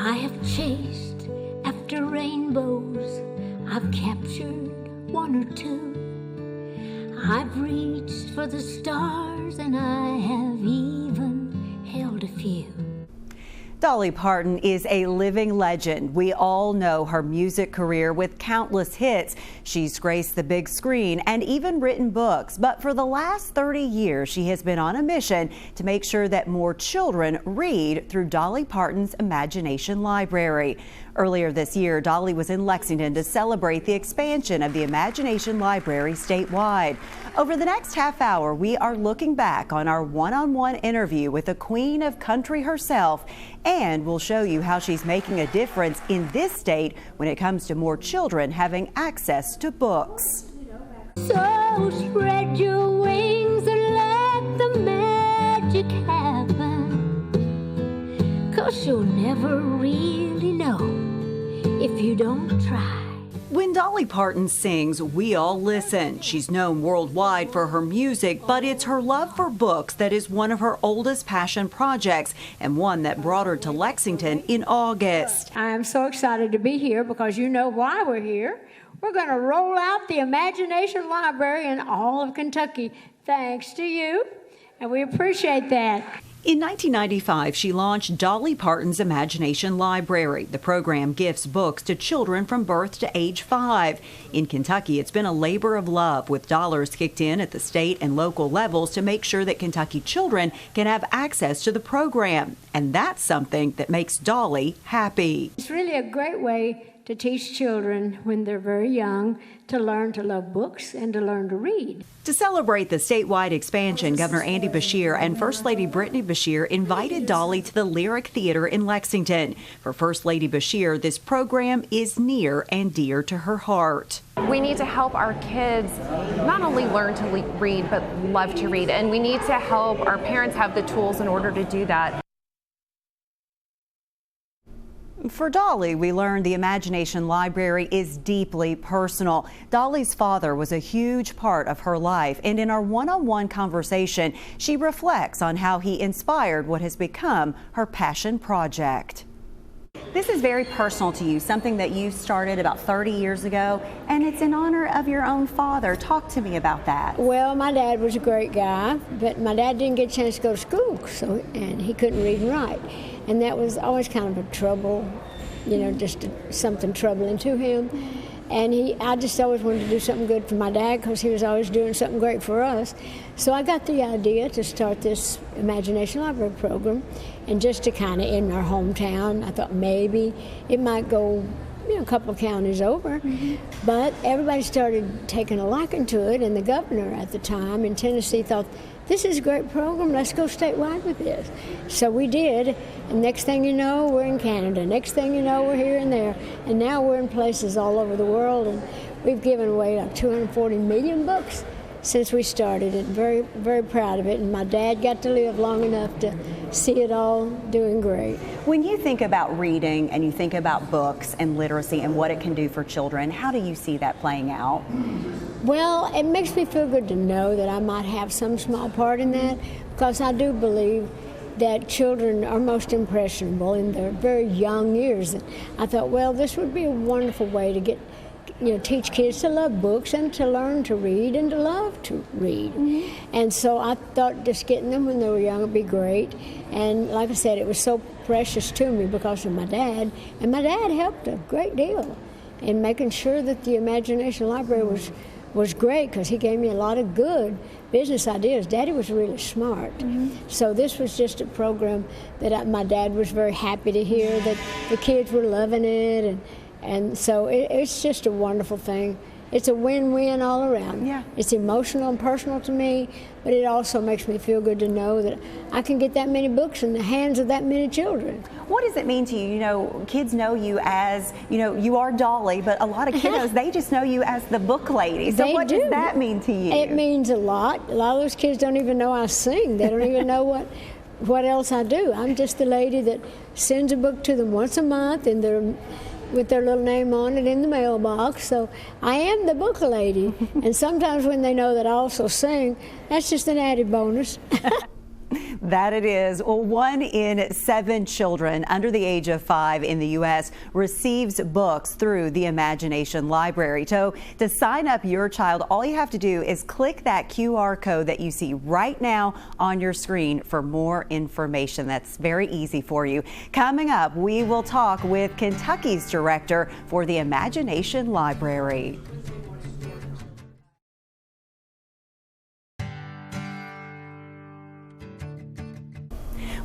I have chased after rainbows, I've captured one or two. I've reached for the stars and I have even held a few. Dolly Parton is a living legend. We all know her music career with countless hits. She's graced the big screen and even written books. But for the last 30 years, she has been on a mission to make sure that more children read through Dolly Parton's Imagination Library. Earlier this year, Dolly was in Lexington to celebrate the expansion of the Imagination Library statewide. Over the next half hour, we are looking back on our one-on-one interview with the Queen of Country herself, and we'll show you how she's making a difference in this state when it comes to more children having access to books. So spread your wings and let the magic happen, 'cause you'll never really know if you don't try. When Dolly Parton sings, we all listen. She's known worldwide for her music, but it's her love for books that is one of her oldest passion projects and one that brought her to Lexington in August. I am so excited to be here because you know why we're here. We're going to roll out the Imagination Library in all of Kentucky, thanks to you, and we appreciate that. In 1995, she launched Dolly Parton's Imagination Library. The program gifts books to children from birth to age 5. In Kentucky, it's been a labor of love, with dollars kicked in at the state and local levels to make sure that Kentucky children can have access to the program. And that's something that makes Dolly happy. It's really a great way to teach children when they're very young to learn to love books and to learn to read. To celebrate the statewide expansion, Governor Andy Beshear and First Lady Brittany Beshear invited Dolly to the Lyric Theater in Lexington. For First Lady Beshear, this program is near and dear to her heart. We need to help our kids not only learn to read, but love to read. And we need to help our parents have the tools in order to do that. For Dolly, we learned the Imagination Library is deeply personal. Dolly's father was a huge part of her life, and in our one-on-one conversation, she reflects on how he inspired what has become her passion project. This is very personal to you, something that you started about 30 years ago, and it's in honor of your own father. Talk to me about that. Well, my dad was a great guy, but my dad didn't get a chance to go to school, and he couldn't read and write. And that was always kind of a trouble, just something troubling to him. And I just always wanted to do something good for my dad because he was always doing something great for us. So I got the idea to start this Imagination Library program, and just to kind of in our hometown, I thought maybe it might go a couple of counties over. But everybody started taking a liking to it, and the governor at the time in Tennessee thought, this is a great program, let's go statewide with this. So we did, and next thing you know, we're in Canada. Next thing you know, we're here and there. And now we're in places all over the world, and we've given away like 240 million books since we started it. Very, very proud of it, and my dad got to live long enough to see it all doing great. When you think about reading and you think about books and literacy and what it can do for children, how do you see that playing out? Well, it makes me feel good to know that I might have some small part in that, because I do believe that children are most impressionable in their very young years. And I thought, well, this would be a wonderful way to teach kids to love books and to learn to read and to love to read. And so I thought just getting them when they were young would be great. And like I said, it was so precious to me because of my dad, and my dad helped a great deal in making sure that the Imagination Library was great, because he gave me a lot of good business ideas. Daddy was really smart. So this was just a program that my dad was very happy to hear that the kids were loving it, and so it's just a wonderful thing. It's a win-win all around. Yeah. It's emotional and personal to me, but it also makes me feel good to know that I can get that many books in the hands of that many children. What does it mean to you? Kids know you as, you are Dolly, but a lot of kiddos, they just know you as the book lady. So what does that mean to you? It means a lot. A lot of those kids don't even know I sing. They don't even know what else I do. I'm just the lady that sends a book to them once a month, and with their little name on it in the mailbox. So I am the book lady. And sometimes when they know that I also sing, that's just an added bonus. That it is. Well, 1 in 7 children under the age of 5 in the U.S. receives books through the Imagination Library. So to sign up your child, all you have to do is click that QR code that you see right now on your screen for more information. That's very easy for you. Coming up, we will talk with Kentucky's director for the Imagination Library.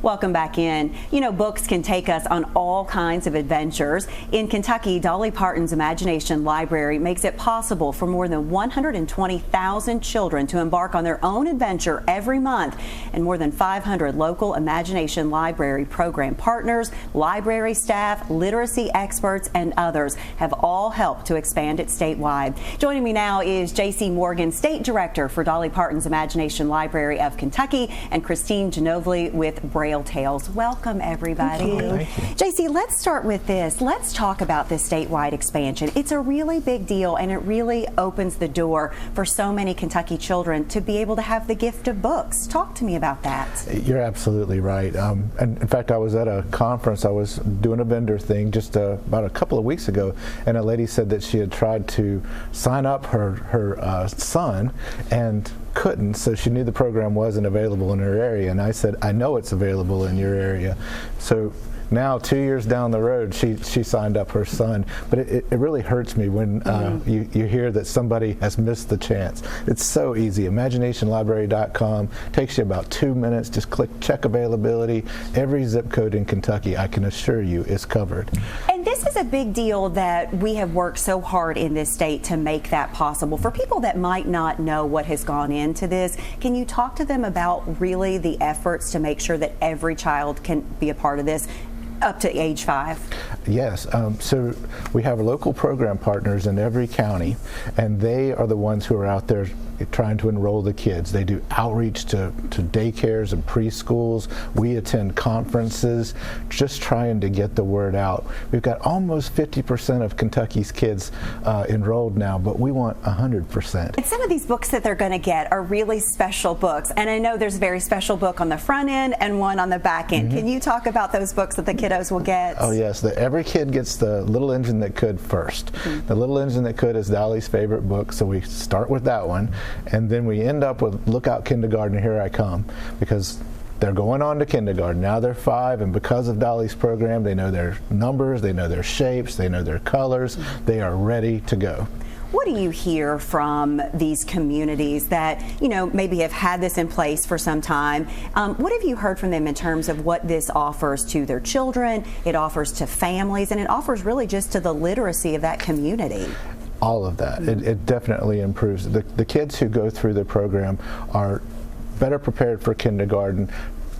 Welcome back in. You know, books can take us on all kinds of adventures. In Kentucky, Dolly Parton's Imagination Library makes it possible for more than 120,000 children to embark on their own adventure every month. And more than 500 local Imagination Library program partners, library staff, literacy experts, and others have all helped to expand it statewide. Joining me now is J.C. Morgan, State Director for Dolly Parton's Imagination Library of Kentucky, and Christine Genovli with Braille Tales. Welcome, everybody. JC, let's start with this. Let's talk about this statewide expansion. It's a really big deal, and it really opens the door for so many Kentucky children to be able to have the gift of books. Talk to me about that. You're absolutely right. And in fact, I was at a conference. I was doing a vendor thing just about a couple of weeks ago, and a lady said that she had tried to sign up her son and couldn't, so she knew the program wasn't available in her area. And I said, I know it's available in your area. So now, 2 years down the road, she signed up her son. But it really hurts me when you hear that somebody has missed the chance. It's so easy. ImaginationLibrary.com takes you about 2 minutes. Just click check availability. Every zip code in Kentucky, I can assure you, is covered. And this is a big deal that we have worked so hard in this state to make that possible. For people that might not know what has gone into this, can you talk to them about really the efforts to make sure that every child can be a part of this up to age 5? Yes. So we have local program partners in every county, and they are the ones who are out there trying to enroll the kids. They do outreach to daycares and preschools. We attend conferences, just trying to get the word out. We've got almost 50% of Kentucky's kids enrolled now, but we want 100%. And some of these books that they're going to get are really special books, and I know there's a very special book on the front end and one on the back end. Can you talk about those books that the kiddos will get? Oh yes, every kid gets the Little Engine That Could first. The Little Engine That Could is Dolly's favorite book, so we start with that one. And then we end up with Look Out Kindergarten, Here I Come, because they're going on to kindergarten. Now they're 5, and because of Dolly's program, they know their numbers, they know their shapes, they know their colors. They are ready to go. What do you hear from these communities that, you know, maybe have had this in place for some time? What have you heard from them in terms of what this offers to their children, it offers to families, and it offers really just to the literacy of that community? All of that. It definitely improves. The kids who go through the program are better prepared for kindergarten.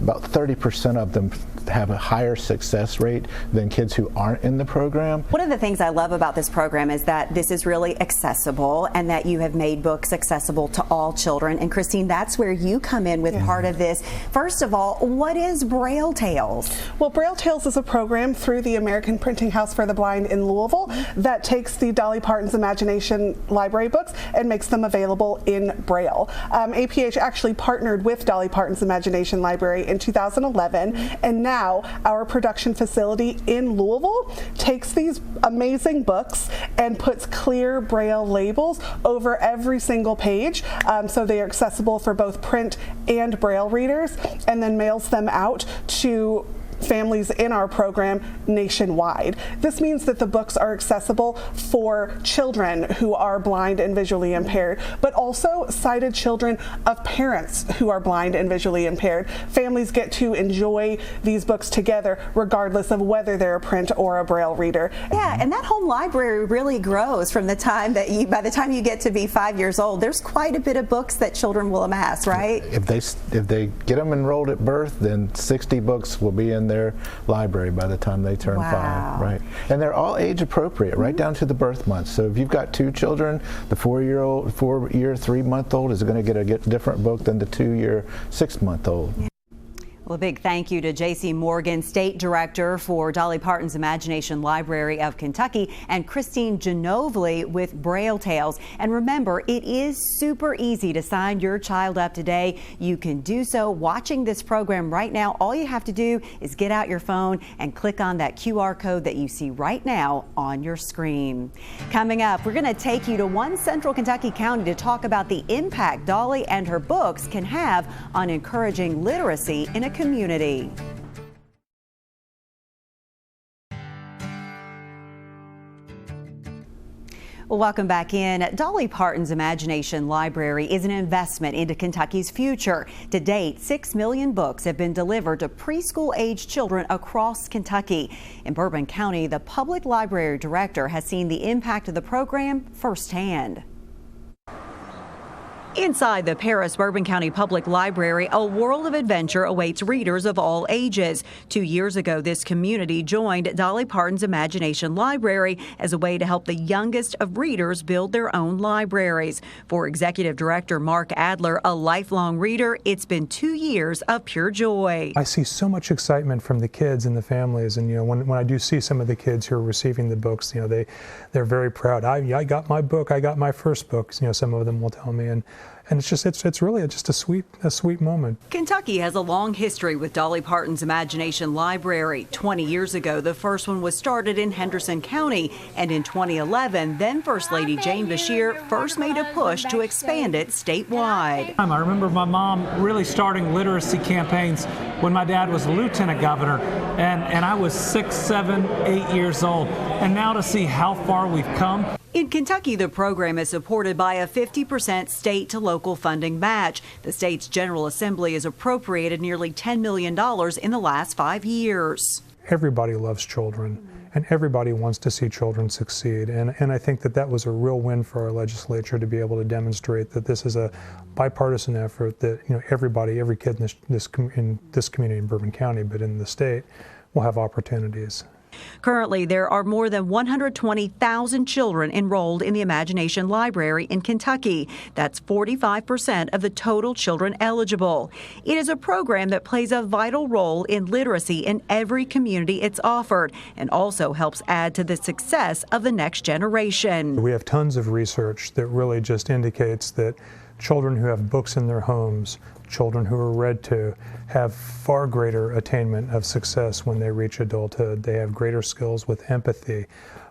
About 30% of them have a higher success rate than kids who aren't in the program. One of the things I love about this program is that this is really accessible, and that you have made books accessible to all children. And Christine, that's where you come in with part of this. First of all, what is Braille Tales? Well, Braille Tales is a program through the American Printing House for the Blind in Louisville that takes the Dolly Parton's Imagination Library books and makes them available in Braille. APH actually partnered with Dolly Parton's Imagination Library in 2011, and now our production facility in Louisville takes these amazing books and puts clear Braille labels over every single page, so they are accessible for both print and Braille readers, and then mails them out to families in our program nationwide. This means that the books are accessible for children who are blind and visually impaired, but also sighted children of parents who are blind and visually impaired. Families get to enjoy these books together regardless of whether they're a print or a Braille reader. Yeah, and that home library really grows from the time that by the time you get to be 5 years old. There's quite a bit of books that children will amass, right? If they get them enrolled at birth, then 60 books will be in their library by the time they turn 5, right? And they're all age appropriate, right down to the birth month. So if you've got 2 children, the 4-year, 3-month-old is going to get a different book than the 2-year, 6-month-old. Well, a big thank you to J.C. Morgan, State Director for Dolly Parton's Imagination Library of Kentucky, and Christine Genovely with Braille Tales. And remember, it is super easy to sign your child up today. You can do so watching this program right now. All you have to do is get out your phone and click on that QR code that you see right now on your screen. Coming up, we're going to take you to one central Kentucky county to talk about the impact Dolly and her books can have on encouraging literacy in a community. Well, welcome back in. Dolly Parton's Imagination Library is an investment into Kentucky's future. To date, 6 million books have been delivered to preschool-age children across Kentucky. In Bourbon County, the public library director has seen the impact of the program firsthand. Inside the Paris Bourbon County Public Library, a world of adventure awaits readers of all ages. 2 years ago, this community joined Dolly Parton's Imagination Library as a way to help the youngest of readers build their own libraries. For Executive Director Mark Adler, a lifelong reader, it's been 2 years of pure joy. I see so much excitement from the kids and the families, and when I do see some of the kids who are receiving the books, they're very proud. I got my book. I got my first book. Some of them will tell me, and it's really just a sweet moment. Kentucky has a long history with Dolly Parton's Imagination Library. 20 years ago, the first one was started in Henderson County, and in 2011, then First Lady Jane Beshear first made a push to expand it statewide. I remember my mom really starting literacy campaigns when my dad was a lieutenant governor, and I was 6, 7, 8 years old. And now to see how far we've come. In Kentucky, the program is supported by a 50% state to local funding match. The state's General Assembly has appropriated nearly $10 million in the last 5 years. Everybody loves children, and everybody wants to see children succeed. And I think that was a real win for our legislature to be able to demonstrate that this is a bipartisan effort, that every kid in this community in Bourbon County, but in the state, will have opportunities. Currently, there are more than 120,000 children enrolled in the Imagination Library in Kentucky. That's 45% of the total children eligible. It is a program that plays a vital role in literacy in every community it's offered, and also helps add to the success of the next generation. We have tons of research that really just indicates that children who have books in their homes, children who are read to, have far greater attainment of success when they reach adulthood. They have greater skills with empathy.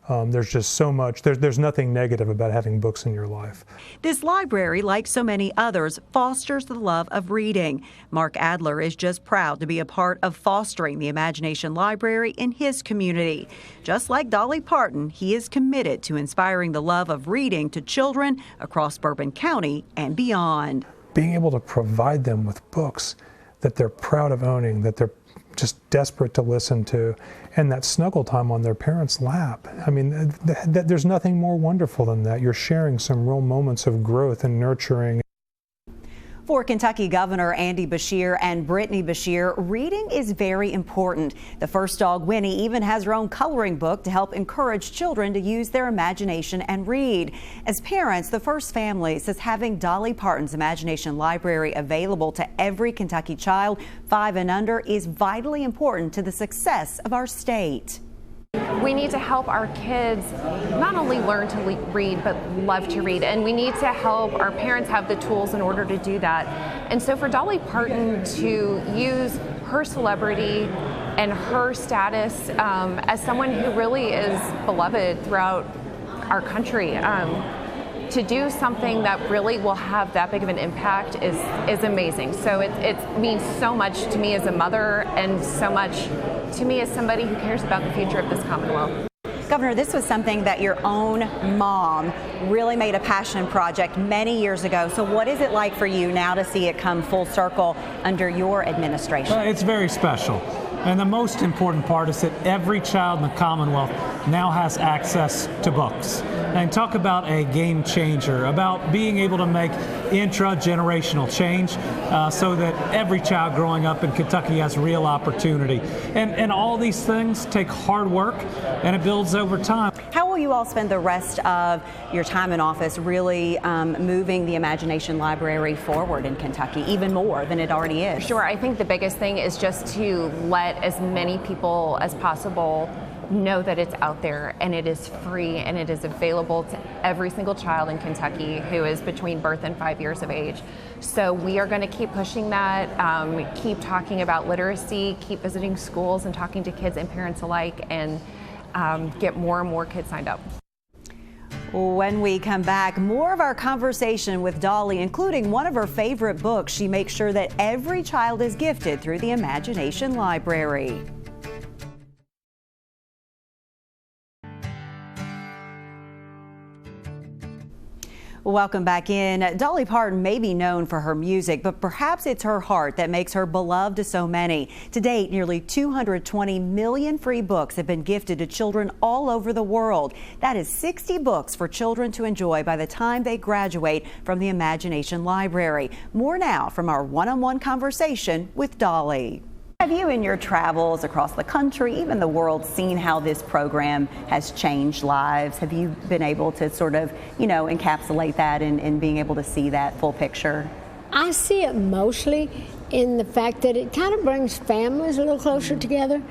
There's just so much. There's nothing negative about having books in your life. This library, like so many others, fosters the love of reading. Mark Adler is just proud to be a part of fostering the Imagination Library in his community. Just like Dolly Parton, he is committed to inspiring the love of reading to children across Bourbon County and beyond. Being able to provide them with books that they're proud of owning, that they're just desperate to listen to, and that snuggle time on their parents' lap. There's nothing more wonderful than that. You're sharing some real moments of growth and nurturing. For Kentucky Governor Andy Beshear and Brittany Beshear, reading is very important. The first dog, Winnie, even has her own coloring book to help encourage children to use their imagination and read. As parents, the First Family says having Dolly Parton's Imagination Library available to every Kentucky child 5 and under is vitally important to the success of our state. We need to help our kids not only learn to read, but love to read. And we need to help our parents have the tools in order to do that. And so for Dolly Parton to use her celebrity and her status as someone who really is beloved throughout our country, to do something that really will have that big of an impact is amazing. So it means so much to me as a mother, and so much to me as somebody who cares about the future of this Commonwealth. Governor, this was something that your own mom really made a passion project many years ago. So what is it like for you now to see it come full circle under your administration? It's very special. And the most important part is that every child in the Commonwealth now has access to books. And talk about a game changer, about being able to make intra-generational change so that every child growing up in Kentucky has real opportunity. And all these things take hard work, and it builds over time. How will you all spend the rest of your time in office really moving the Imagination Library forward in Kentucky, even more than it already is. Sure, I think the biggest thing is just to let as many people as possible know that it's out there and it is free and it is available to every single child in Kentucky who is between birth and 5 years of age. So we are going to keep pushing that, keep talking about literacy, keep visiting schools and talking to kids and parents alike, and get more and more kids signed up. When we come back, more of our conversation with Dolly, including one of her favorite books. She makes sure that every child is gifted through the Imagination Library. Welcome back in. Dolly Parton may be known for her music, but perhaps it's her heart that makes her beloved to so many. To date, nearly 220 million free books have been gifted to children all over the world. That is 60 books for children to enjoy by the time they graduate from the Imagination Library. More now from our one-on-one conversation with Dolly. Have you, in your travels across the country, even the world, seen how this program has changed lives? Have you been able to sort of, encapsulate that in being able to see that full picture? I see it mostly in the fact that it kind of brings families a little closer together,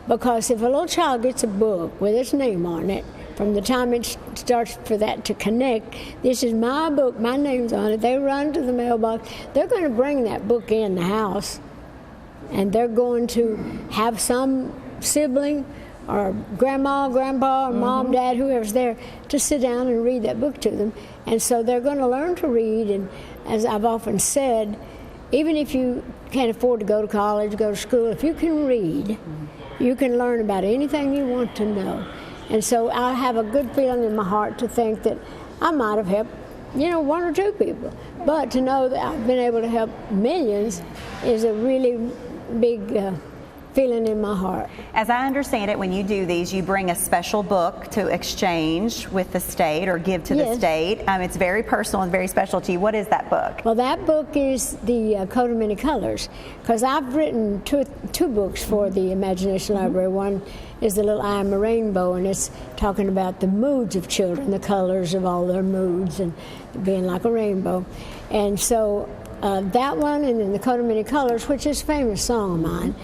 because if a little child gets a book with its name on it, from the time it starts for that to connect, this is my book, my name's on it, they run to the mailbox, they're going to bring that book in the house. And they're going to have some sibling or grandma, grandpa, or mom, dad, whoever's there, to sit down and read that book to them. And so they're going to learn to read. And as I've often said, even if you can't afford to go to college, go to school, if you can read, you can learn about anything you want to know. And so I have a good feeling in my heart to think that I might have helped, one or two people. But to know that I've been able to help millions is a really big feeling in my heart. As I understand it, when you do these, you bring a special book to exchange with the state or give to the state. It's very personal and very special to you. What is that book? Well, that book is the Coat of Many Colors, because I've written two books for the Imagination Library. One is The Little I Am a Rainbow, and it's talking about the moods of children, the colors of all their moods and being like a rainbow. And so that one, and then The Coat of Many Colors, which is a famous song of mine.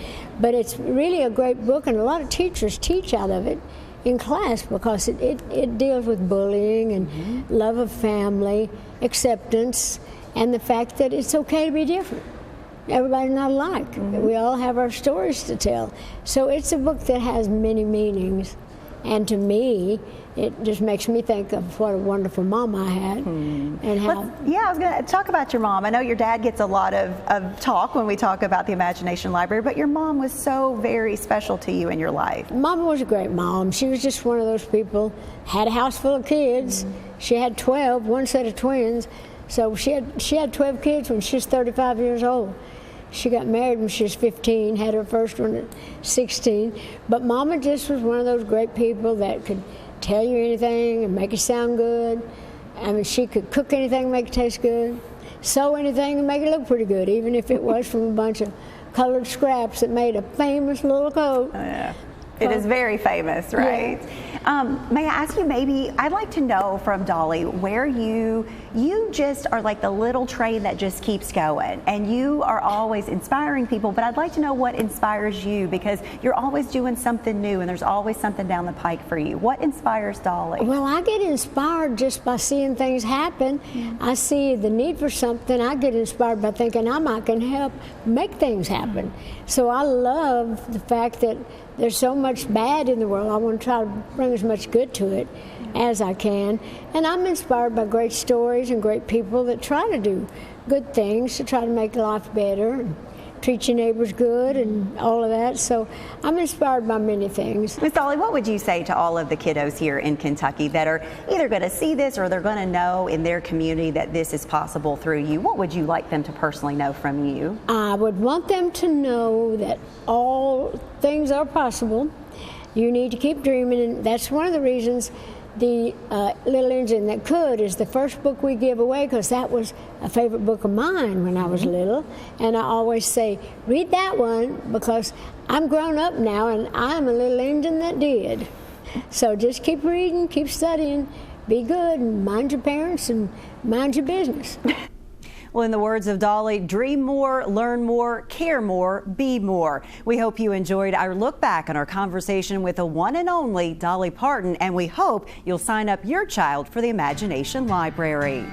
But it's really a great book, and a lot of teachers teach out of it in class, because it deals with bullying and love of family, acceptance, and the fact that it's okay to be different. Everybody's not alike. We all have our stories to tell. So it's a book that has many meanings. And to me, it just makes me think of what a wonderful mom I had. And how. I was going to talk about your mom. I know your dad gets a lot of talk when we talk about the Imagination Library, but your mom was so very special to you in your life. Mama was a great mom. She was just one of those people, had a house full of kids. She had 12, one set of twins. So she had 12 kids when she was 35 years old. She got married when she was 15, had her first one at 16. But Mama just was one of those great people that could tell you anything and make it sound good. I mean, she could cook anything and make it taste good, sew anything and make it look pretty good, even if it was from a bunch of colored scraps that made a famous little coat. Yeah. It is very famous, right? Yeah. May I ask you, maybe, I'd like to know from Dolly where you just are like the little train that just keeps going, and you are always inspiring people, but I'd like to know what inspires you, because you're always doing something new and there's always something down the pike for you. What inspires Dolly? Well, I get inspired just by seeing things happen. I see the need for something. I get inspired by thinking I can help make things happen. So I love the fact that there's so much bad in the world. I want to try to bring as much good to it as I can. And I'm inspired by great stories and great people that try to do good things to try to make life better and treat your neighbors good and all of that. So I'm inspired by many things. Miss Dolly, what would you say to all of the kiddos here in Kentucky that are either going to see this or they're going to know in their community that this is possible through you? What would you like them to personally know from you? I would want them to know that all things are possible. You need to keep dreaming, and that's one of the reasons the Little Engine That Could is the first book we give away, because that was a favorite book of mine when I was little. And I always say, read that one, because I'm grown up now and I'm a little engine that did. So just keep reading, keep studying, be good, and mind your parents and mind your business. Well, in the words of Dolly, dream more, learn more, care more, be more. We hope you enjoyed our look back on our conversation with the one and only Dolly Parton, and we hope you'll sign up your child for the Imagination Library.